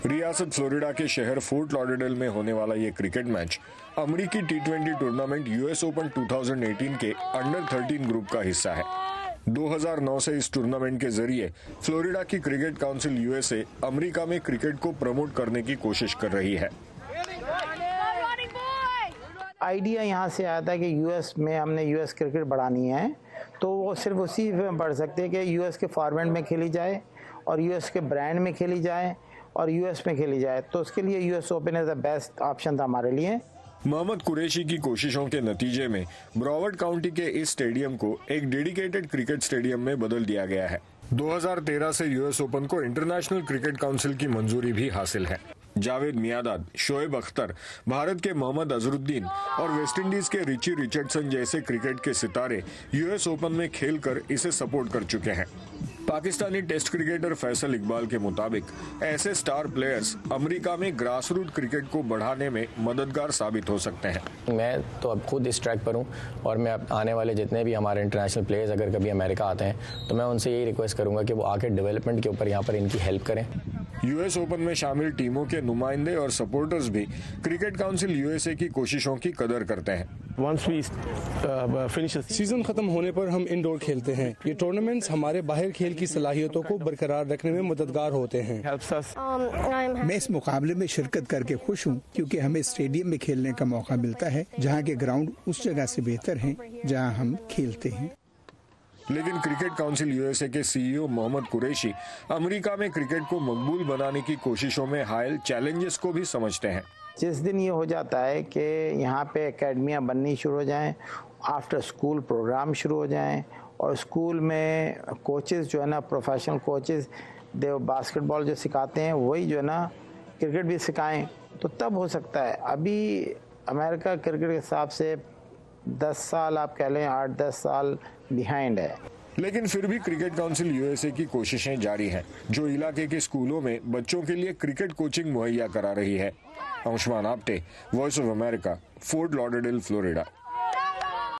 रियासत फ्लोरिडा के शहर फोर्ट लॉडरडेल में होने वाला ये क्रिकेट मैच अमेरिकी T20 टूर्नामेंट US ओपन 2018 के अंडर 13 ग्रुप का हिस्सा है। 2009 से इस टूर्नामेंट के जरिए फ्लोरिडा की क्रिकेट काउंसिल USA अमेरिका में क्रिकेट को प्रमोट करने की कोशिश कर रही है। आइडिया यहाँ से आया था कि US में हमने US क्रिकेट बढ़ानी है, तो वो सिर्फ उसी में बढ़ सकते हैं कि US के फॉर्मेट में खेली जाए और US के ब्रांड में खेली जाए और US में खेली जाए। तो उसके लिए US open is the best option था हमारे लिए। मोहम्मद कुरैशी की कोशिशों के नतीजे में ब्रॉवर्ड काउंटी के इस स्टेडियम को एक डेडिकेटेड क्रिकेट स्टेडियम में बदल दिया गया है। 2013 से US ओपन को इंटरनेशनल क्रिकेट काउंसिल की मंजूरी भी हासिल है। जावेद मियादाद, शोएब अख्तर, भारत के मोहम्मद अजरुद्दीन और वेस्टइंडीज के रिची रिचर्डसन जैसे क्रिकेट के सितारे US ओपन में खेलकर इसे सपोर्ट कर चुके हैं। पाकिस्तानी टेस्ट क्रिकेटर फैसल इकबाल के मुताबिक ऐसे स्टार प्लेयर्स अमेरिका में ग्रास रूट क्रिकेट को बढ़ाने में मददगार साबित हो सकते हैं। मैं तो अब खुद इस ट्रैक पर हूँ और मैं आने वाले जितने भी हमारे इंटरनेशनल प्लेयर्स अगर कभी अमेरिका आते हैं तो मैं उनसे यही रिक्वेस्ट करूँगा कि वो आके डेवलपमेंट के ऊपर यहाँ पर इनकी हेल्प करें। US ओपन में शामिल टीमों के नुमाइंदे और सपोर्टर्स भी क्रिकेट काउंसिल USA की कोशिशों की कदर करते हैं। सीजन खत्म होने पर हम इंडोर खेलते हैं। ये टूर्नामेंट्स हमारे बाहर खेल की सलाहियतों को बरकरार रखने में मददगार होते हैं। मैं इस मुकाबले में शिरकत करके खुश हूँ क्योंकि हमें स्टेडियम में खेलने का मौका मिलता है जहाँ के ग्राउंड उस जगह से बेहतर हैं जहाँ हम खेलते हैं। लेकिन क्रिकेट काउंसिल USA के CEO मोहम्मद कुरैशी अमेरिका में क्रिकेट को मकबूल बनाने की कोशिशों में हायल चैलेंजेस को भी समझते हैं। जिस दिन ये हो जाता है कि यहाँ पे एकेडमियाँ बननी शुरू हो जाएं, आफ्टर स्कूल प्रोग्राम शुरू हो जाएं और स्कूल में कोचेस जो है ना, प्रोफेशनल कोचेस देव बास्केटबॉल जो सिखाते हैं वही जो है ना क्रिकेट भी सिखाएं, तो तब हो सकता है। अभी अमेरिका क्रिकेट के हिसाब से 10 साल आप कह लें, 8-10 साल बिहाइंड है। लेकिन फिर भी क्रिकेट काउंसिल USA की कोशिशें जारी हैं, जो इलाके के स्कूलों में बच्चों के लिए क्रिकेट कोचिंग मुहैया करा रही है। Anshuman Apte, voice of America, fort Lauderdale, Florida.